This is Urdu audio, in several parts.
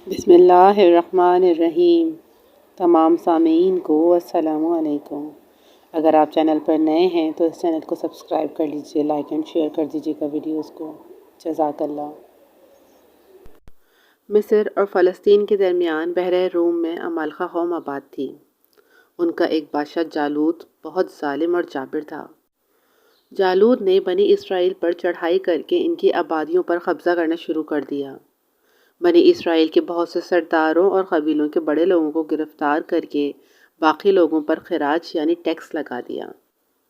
بسم اللہ الرحمن الرحیم۔ تمام سامعین کو السلام علیکم۔ اگر آپ چینل پر نئے ہیں تو اس چینل کو سبسکرائب کر لیجئے، لائک اینڈ شیئر کر دیجئے گا ویڈیوز کو۔ جزاک اللہ۔ مصر اور فلسطین کے درمیان بحر روم میں عمالقہ قوم آباد تھی۔ ان کا ایک بادشاہ جالوت بہت ظالم اور جابر تھا۔ جالوت نے بنی اسرائیل پر چڑھائی کر کے ان کی آبادیوں پر قبضہ کرنا شروع کر دیا۔ بنی اسرائیل کے بہت سے سرداروں اور قبیلوں کے بڑے لوگوں کو گرفتار کر کے باقی لوگوں پر خراج یعنی ٹیکس لگا دیا۔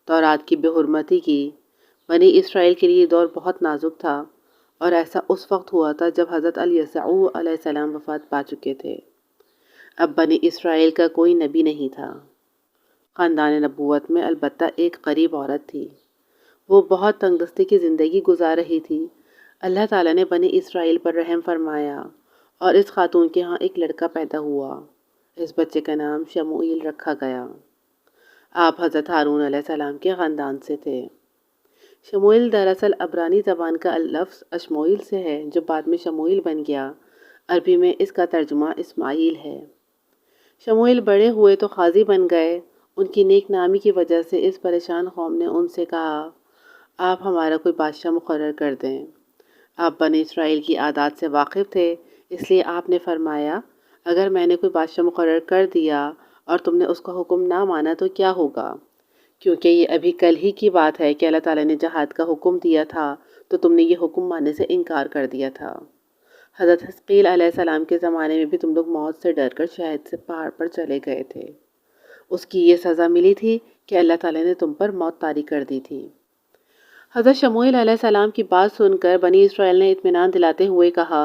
تورات کی بے حرمتی کی۔ بنی اسرائیل کے لیے یہ دور بہت نازک تھا اور ایسا اس وقت ہوا تھا جب حضرت یسوع علیہ السلام وفات پا چکے تھے۔ اب بنی اسرائیل کا کوئی نبی نہیں تھا۔ خاندان نبوت میں البتہ ایک غریب عورت تھی۔ وہ بہت تنگ دستی کی زندگی گزار رہی تھی۔ اللہ تعالیٰ نے بنی اسرائیل پر رحم فرمایا اور اس خاتون کے ہاں ایک لڑکا پیدا ہوا۔ اس بچے کا نام شموئیل رکھا گیا۔ آپ حضرت ہارون علیہ السلام کے خاندان سے تھے۔ شموئیل دراصل عبرانی زبان کا لفظ اشموئیل سے ہے جو بعد میں شموئیل بن گیا۔ عربی میں اس کا ترجمہ اسماعیل ہے۔ شموئیل بڑے ہوئے تو قاضی بن گئے۔ ان کی نیک نامی کی وجہ سے اس پریشان قوم نے ان سے کہا، آپ ہمارا کوئی بادشاہ مقرر کر دیں۔ آپ بنی اسرائیل کی عادات سے واقف تھے، اس لیے آپ نے فرمایا، اگر میں نے کوئی بادشاہ مقرر کر دیا اور تم نے اس کا حکم نہ مانا تو کیا ہوگا؟ کیونکہ یہ ابھی کل ہی کی بات ہے کہ اللہ تعالیٰ نے جہاد کا حکم دیا تھا تو تم نے یہ حکم ماننے سے انکار کر دیا تھا۔ حضرت حزقیل علیہ السلام کے زمانے میں بھی تم لوگ موت سے ڈر کر شہد سے پہاڑ پر چلے گئے تھے۔ اس کی یہ سزا ملی تھی کہ اللہ تعالیٰ نے تم پر موت طاری کر دی تھی۔ حضرت شموئیل علیہ السلام کی بات سن کر بنی اسرائیل نے اطمینان دلاتے ہوئے کہا،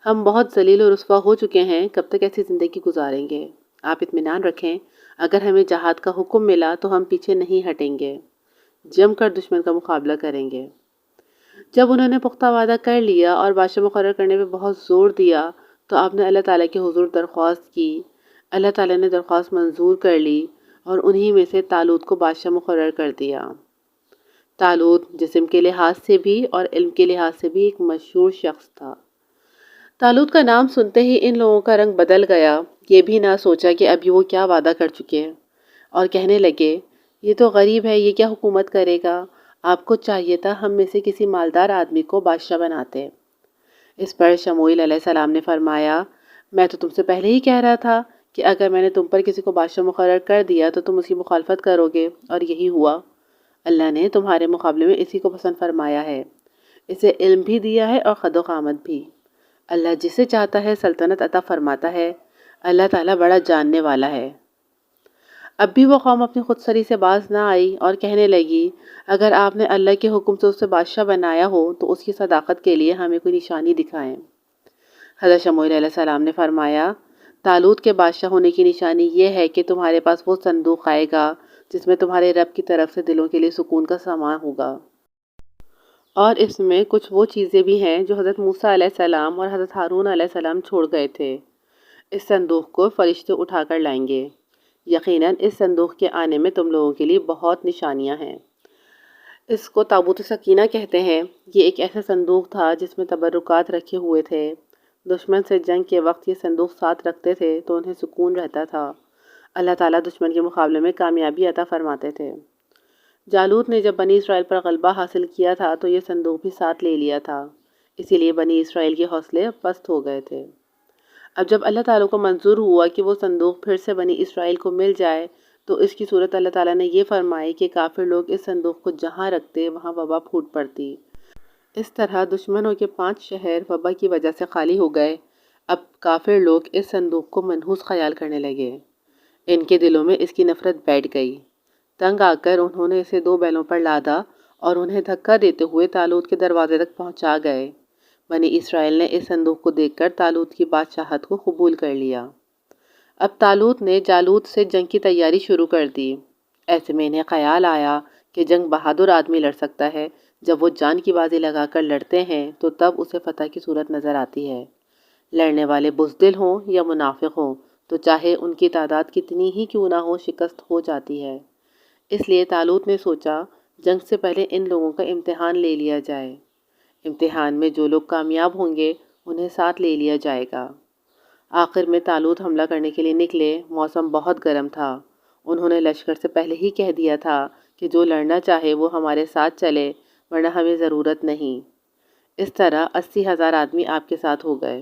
ہم بہت ذلیل و رسوا ہو چکے ہیں، کب تک ایسی زندگی گزاریں گے؟ آپ اطمینان رکھیں، اگر ہمیں جہاد کا حکم ملا تو ہم پیچھے نہیں ہٹیں گے، جم کر دشمن کا مقابلہ کریں گے۔ جب انہوں نے پختہ وعدہ کر لیا اور بادشاہ مقرر کرنے پہ بہت زور دیا تو آپ نے اللہ تعالیٰ کے حضور درخواست کی۔ اللہ تعالیٰ نے درخواست منظور کر لی اور انہی میں سے طالوت کو بادشاہ مقرر کر دیا۔ طالوت جسم کے لحاظ سے بھی اور علم کے لحاظ سے بھی ایک مشہور شخص تھا۔ طالوت کا نام سنتے ہی ان لوگوں کا رنگ بدل گیا، یہ بھی نہ سوچا کہ ابھی وہ کیا وعدہ کر چکے ہیں، اور کہنے لگے، یہ تو غریب ہے، یہ کیا حکومت کرے گا؟ آپ کو چاہیے تھا ہم میں سے کسی مالدار آدمی کو بادشاہ بناتے۔ اس پر شموئیل علیہ السلام نے فرمایا، میں تو تم سے پہلے ہی کہہ رہا تھا کہ اگر میں نے تم پر کسی کو بادشاہ مقرر کر دیا تو تم اس کی مخالفت کرو گے، اور یہی ہوا۔ اللہ نے تمہارے مقابلے میں اسی کو پسند فرمایا ہے، اسے علم بھی دیا ہے اور قد و قامت بھی۔ اللہ جسے چاہتا ہے سلطنت عطا فرماتا ہے، اللہ تعالیٰ بڑا جاننے والا ہے۔ اب بھی وہ قوم اپنی خود سری سے باز نہ آئی اور کہنے لگی، اگر آپ نے اللہ کے حکم سے اسے بادشاہ بنایا ہو تو اس کی صداقت کے لیے ہمیں کوئی نشانی دکھائیں۔ حضرت شموئیل علیہ السلام نے فرمایا، طالوت کے بادشاہ ہونے کی نشانی یہ ہے کہ تمہارے پاس وہ صندوق آئے گا جس میں تمہارے رب کی طرف سے دلوں کے لیے سکون کا سامان ہوگا، اور اس میں کچھ وہ چیزیں بھی ہیں جو حضرت موسیٰ علیہ السلام اور حضرت ہارون علیہ السلام چھوڑ گئے تھے۔ اس صندوق کو فرشتے اٹھا کر لائیں گے۔ یقیناً اس صندوق کے آنے میں تم لوگوں کے لیے بہت نشانیاں ہیں۔ اس کو تابوت سکینہ کہتے ہیں۔ یہ ایک ایسا صندوق تھا جس میں تبرکات رکھے ہوئے تھے۔ دشمن سے جنگ کے وقت یہ صندوق ساتھ رکھتے تھے تو انہیں سکون رہتا تھا۔ اللہ تعالیٰ دشمن کے مقابلے میں کامیابی عطا فرماتے تھے۔ جالوت نے جب بنی اسرائیل پر غلبہ حاصل کیا تھا تو یہ صندوق بھی ساتھ لے لیا تھا، اسی لیے بنی اسرائیل کے حوصلے پست ہو گئے تھے۔ اب جب اللہ تعالیٰ کو منظور ہوا کہ وہ صندوق پھر سے بنی اسرائیل کو مل جائے تو اس کی صورت اللہ تعالیٰ نے یہ فرمائی کہ کافر لوگ اس صندوق کو جہاں رکھتے وہاں وبا پھوٹ پڑتی۔ اس طرح دشمنوں کے 5 شہر وبا کی وجہ سے خالی ہو گئے۔ اب کافر لوگ اس صندوق کو منحوس خیال کرنے لگے۔ ان کے دلوں میں اس کی نفرت بیٹھ گئی۔ تنگ آ کر انہوں نے اسے 2 بیلوں پر لادا اور انہیں دھکا دیتے ہوئے طالوت کے دروازے تک پہنچا گئے۔ بنی اسرائیل نے اس صندوق کو دیکھ کر طالوت کی بادشاہت کو قبول کر لیا۔ اب طالوت نے جالوت سے جنگ کی تیاری شروع کر دی۔ ایسے میں انہیں خیال آیا کہ جنگ بہادر آدمی لڑ سکتا ہے، جب وہ جان کی بازی لگا کر لڑتے ہیں تو تب اسے فتح کی صورت نظر آتی ہے۔ لڑنے والے بزدل ہوں یا منافق ہوں تو چاہے ان کی تعداد کتنی ہی کیوں نہ ہو، شکست ہو جاتی ہے۔ اس لیے طالوت نے سوچا، جنگ سے پہلے ان لوگوں کا امتحان لے لیا جائے۔ امتحان میں جو لوگ کامیاب ہوں گے انہیں ساتھ لے لیا جائے گا۔ آخر میں طالوت حملہ کرنے کے لیے نکلے۔ موسم بہت گرم تھا۔ انہوں نے لشکر سے پہلے ہی کہہ دیا تھا کہ جو لڑنا چاہے وہ ہمارے ساتھ چلے، ورنہ ہمیں ضرورت نہیں۔ اس طرح 80,000 آدمی آپ کے ساتھ ہو گئے۔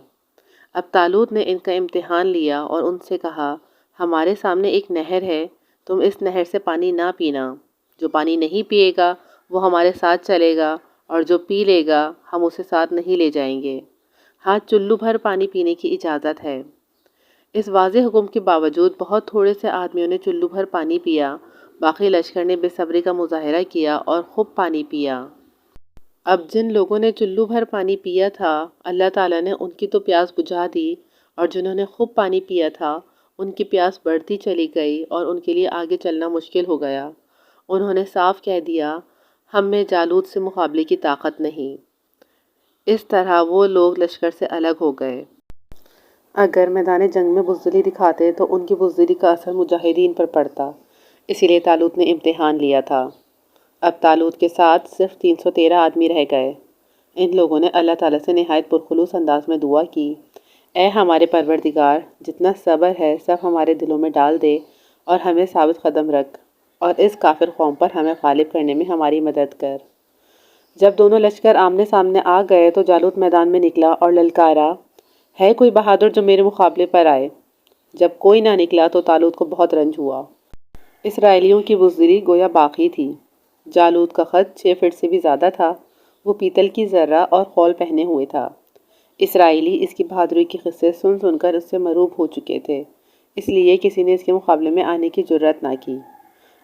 اب طالوت نے ان کا امتحان لیا اور ان سے کہا، ہمارے سامنے ایک نہر ہے، تم اس نہر سے پانی نہ پینا۔ جو پانی نہیں پیے گا وہ ہمارے ساتھ چلے گا، اور جو پی لے گا ہم اسے ساتھ نہیں لے جائیں گے۔ ہاں، چلو بھر پانی پینے کی اجازت ہے۔ اس واضح حکم کے باوجود بہت تھوڑے سے آدمیوں نے چلو بھر پانی پیا۔ باقی لشکر نے بے صبری کا مظاہرہ کیا اور خوب پانی پیا۔ اب جن لوگوں نے چلو بھر پانی پیا تھا، اللہ تعالیٰ نے ان کی تو پیاس بجھا دی، اور جنہوں نے خوب پانی پیا تھا ان کی پیاس بڑھتی چلی گئی اور ان کے لیے آگے چلنا مشکل ہو گیا۔ انہوں نے صاف کہہ دیا، ہم میں جالوت سے مقابلے کی طاقت نہیں۔ اس طرح وہ لوگ لشکر سے الگ ہو گئے۔ اگر میدان جنگ میں بزدلی دکھاتے تو ان کی بزدلی کا اثر مجاہدین پر پڑتا، اسی لیے طالوت نے امتحان لیا تھا۔ اب طالوت کے ساتھ صرف 313 آدمی رہ گئے۔ ان لوگوں نے اللہ تعالیٰ سے نہایت پرخلوص انداز میں دعا کی، اے ہمارے پروردگار، جتنا صبر ہے سب ہمارے دلوں میں ڈال دے اور ہمیں ثابت قدم رکھ، اور اس کافر قوم پر ہمیں غالب کرنے میں ہماری مدد کر۔ جب دونوں لشکر آمنے سامنے آ گئے تو جالوت میدان میں نکلا اور للکارا، ہے کوئی بہادر جو میرے مقابلے پر آئے؟ جب کوئی نہ نکلا تو طالوت کو بہت رنج ہوا۔ اسرائیلیوں کی بزدلی گویا باقی تھی۔ جالوت کا قد 6 فٹ سے بھی زیادہ تھا۔ وہ پیتل کی زرہ اور خول پہنے ہوئے تھا۔ اسرائیلی اس کی بہادری کے قصے سن سن کر اس سے مروب ہو چکے تھے، اس لیے کسی نے اس کے مقابلے میں آنے کی جرأت نہ کی۔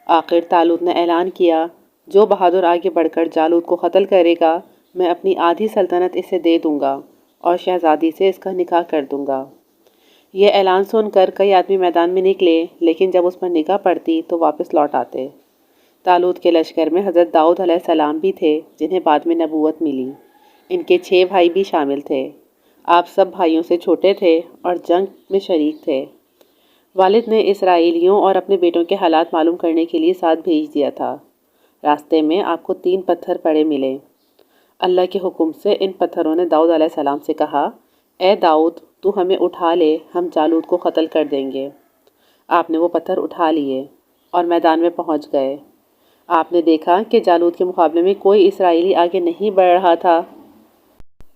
آخر طالوت نے اعلان کیا، جو بہادر آگے بڑھ کر جالوت کو قتل کرے گا میں اپنی آدھی سلطنت اسے دے دوں گا اور شہزادی سے اس کا نکاح کر دوں گا۔ یہ اعلان سن کر کئی آدمی میدان میں نکلے، لیکن جب اس پر نگاہ پڑتی تو واپس لوٹ آتے۔ طالوت کے لشکر میں حضرت داؤد علیہ السلام بھی تھے، جنہیں بعد میں نبوت ملی۔ ان کے 6 بھائی بھی شامل تھے۔ آپ سب بھائیوں سے چھوٹے تھے اور جنگ میں شریک تھے۔ والد نے اسرائیلیوں اور اپنے بیٹوں کے حالات معلوم کرنے کے لیے ساتھ بھیج دیا تھا۔ راستے میں آپ کو 3 پتھر پڑے ملے۔ اللہ کے حکم سے ان پتھروں نے داؤد علیہ السلام سے کہا، اے داؤد، تو ہمیں اٹھا لے، ہم جالوت کو قتل کر دیں گے۔ آپ نے وہ پتھر اٹھا لیے اور میدان میں پہنچ گئے۔ آپ نے دیکھا کہ جالوت کے مقابلے میں کوئی اسرائیلی آگے نہیں بڑھ رہا تھا۔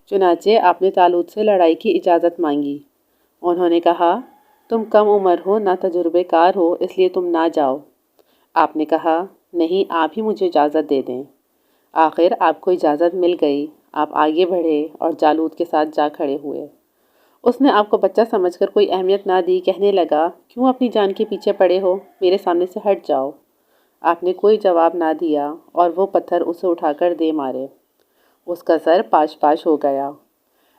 چنانچہ آپ نے طالوت سے لڑائی کی اجازت مانگی۔ انہوں نے کہا، تم کم عمر ہو، نہ تجربے کار ہو، اس لیے تم نہ جاؤ۔ آپ نے کہا، نہیں، آپ ہی مجھے اجازت دے دیں۔ آخر آپ کو اجازت مل گئی۔ آپ آگے بڑھے اور جالوت کے ساتھ جا کھڑے ہوئے۔ اس نے آپ کو بچہ سمجھ کر کوئی اہمیت نہ دی، کہنے لگا، کیوں اپنی جان کے پیچھے پڑے ہو؟ میرے سامنے سے ہٹ جاؤ۔ آپ نے کوئی جواب نہ دیا اور وہ پتھر اسے اٹھا کر دے مارے۔ اس کا سر پاش پاش ہو گیا۔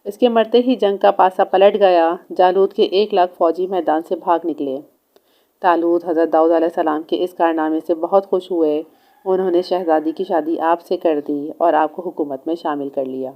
اس کے مرتے ہی جنگ کا پاسا پلٹ گیا۔ جالوت کے 1,00,000 فوجی میدان سے بھاگ نکلے۔ طالوت حضرت داؤد علیہ السلام کے اس کارنامے سے بہت خوش ہوئے۔ انہوں نے شہزادی کی شادی آپ سے کر دی اور آپ کو حکومت میں شامل کر لیا۔